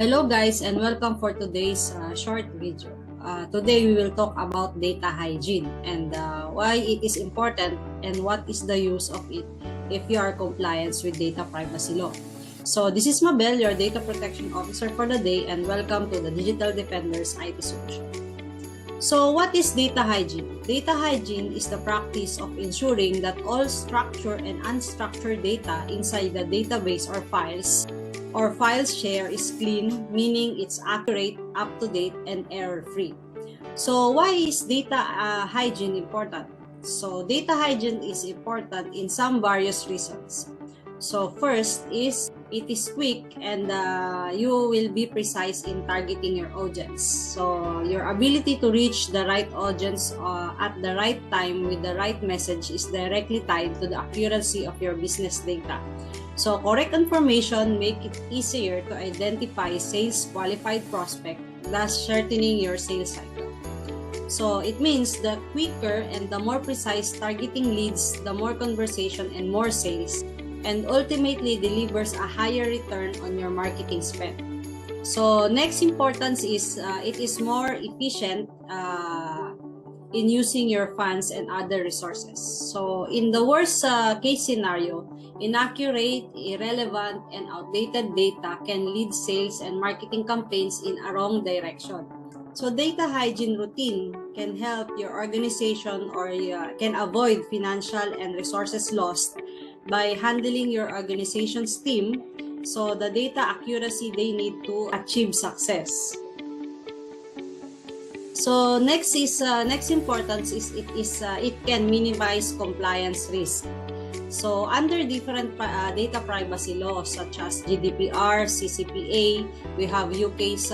Hello guys and welcome for today's short video. Today we will talk about data hygiene and why it is important and what is the use of it if you are compliant with data privacy law. So this is Mabel, your data protection officer for the day, and welcome to the Digital Defenders IT Solution. So what is data hygiene? Data hygiene is the practice of ensuring that all structured and unstructured data inside the database or files share is clean, meaning it's accurate, up-to-date, and error-free. So why is data hygiene important? So data hygiene is important in some various reasons. So first is it is quick and you will be precise in targeting your audience. So your ability to reach the right audience at the right time with the right message is directly tied to the accuracy of your business data. So correct information make it easier to identify sales qualified prospect, thus shortening your sales cycle. So it means the quicker and the more precise targeting leads, the more conversation and more sales, and ultimately delivers a higher return on your marketing spend. So next importance is it is more efficient in using your funds and other resources. So in the worst case scenario, inaccurate, irrelevant, and outdated data can lead sales and marketing campaigns in a wrong direction. So data hygiene routine can help your organization or can avoid financial and resources lost by handling your organization's team so the data accuracy they need to achieve success. So next importance is it can minimize compliance risk. So under different data privacy laws such as GDPR, CCPA, we have UK's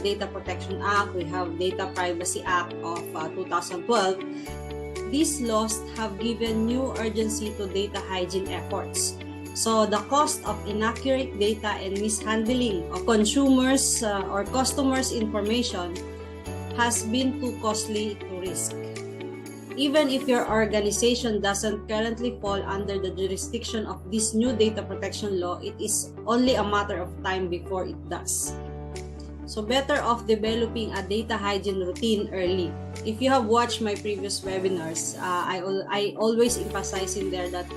Data Protection Act, we have Data Privacy Act of 2012. These laws have given new urgency to data hygiene efforts. So the cost of inaccurate data and mishandling of consumers or customers' information has been too costly to risk. Even if your organization doesn't currently fall under the jurisdiction of this new data protection law, it is only a matter of time before it does. So better off developing a data hygiene routine early. If you have watched my previous webinars, I always emphasize in there that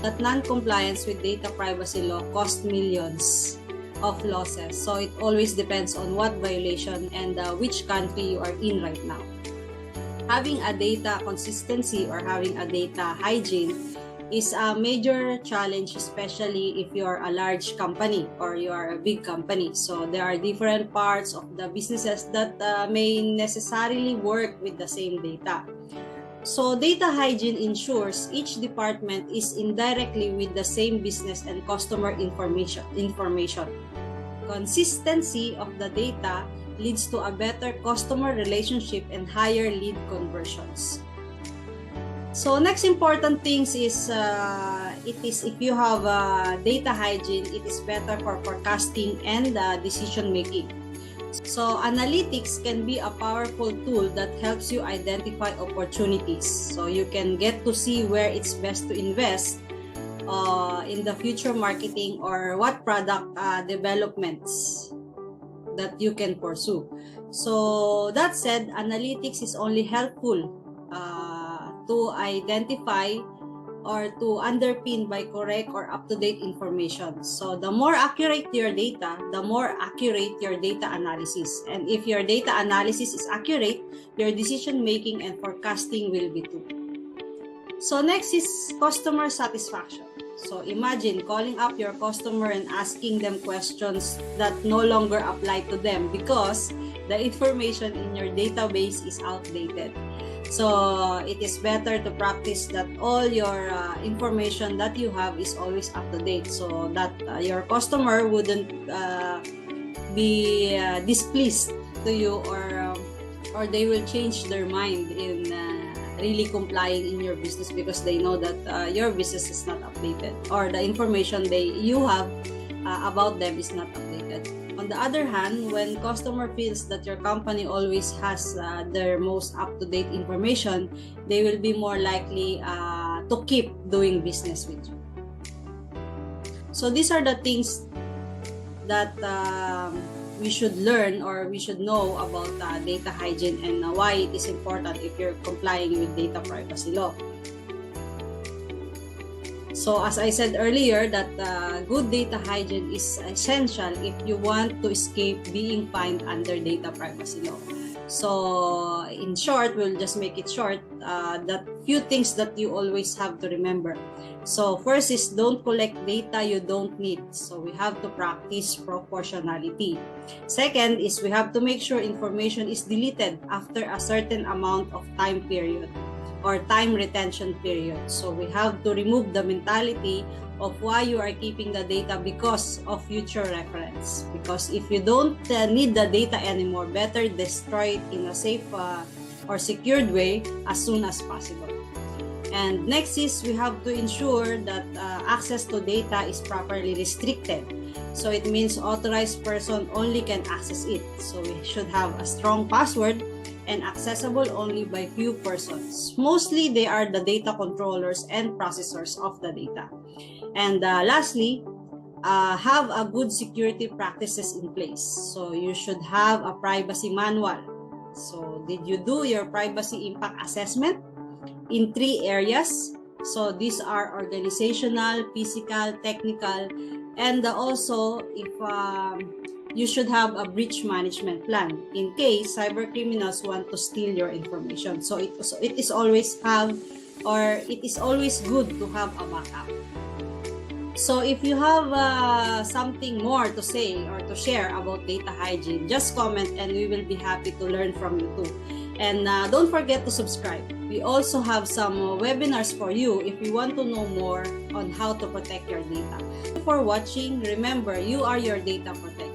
that non-compliance with data privacy law costs millions of losses. So it always depends on what violation and which country you are in right now. Having a data consistency or having a data hygiene is a major challenge, especially if you are a large company or you are a big company. So there are different parts of the businesses that may necessarily work with the same data. So data hygiene ensures each department is indirectly with the same business and customer information. Consistency of the data leads to a better customer relationship and higher lead conversions. So next important things is if you have data hygiene, it is better for forecasting and decision making. So analytics can be a powerful tool that helps you identify opportunities. So you can get to see where it's best to invest in the future marketing or what product developments that you can pursue. So that said, analytics is only helpful to identify or to underpin by correct or up-to-date information. So the more accurate your data, the more accurate your data analysis. And if your data analysis is accurate, your decision making and forecasting will be too. So next is customer satisfaction. So imagine calling up your customer and asking them questions that no longer apply to them because the information in your database is outdated. So it is better to practice that all your information that you have is always up to date, so that your customer wouldn't be displeased to you or they will change their mind in really complying in your business because they know that your business is not updated or the information you have about them is not updated. On the other hand, when customer feels that your company always has their most up-to-date information, they will be more likely to keep doing business with you. So these are the things that we should learn or we should know about data hygiene and why it is important if you're complying with data privacy law. So as I said earlier, that good data hygiene is essential if you want to escape being fined under data privacy law. So in short, we'll just make it short, that few things that you always have to remember. So first is don't collect data you don't need. So we have to practice proportionality. Second is we have to make sure information is deleted after a certain amount of time period or time retention period. So we have to remove the mentality of why you are keeping the data because of future reference. Because if you don't need the data anymore, better destroy it in a safe or secured way as soon as possible. And next is we have to ensure that access to data is properly restricted. So it means authorized person only can access it. So we should have a strong password and accessible only by few persons. Mostly, they are the data controllers and processors of the data. And lastly, have a good security practices in place. So you should have a privacy manual. So did you do your privacy impact assessment in 3 areas? So these are organizational, physical, technical, and also if you should have a breach management plan in case cyber criminals want to steal your information. So it is always good to have a backup. So if you have something more to say or to share about data hygiene, just comment and we will be happy to learn from you too. And don't forget to subscribe. We also have some webinars for you if you want to know more on how to protect your data. For watching, remember, you are your data protector.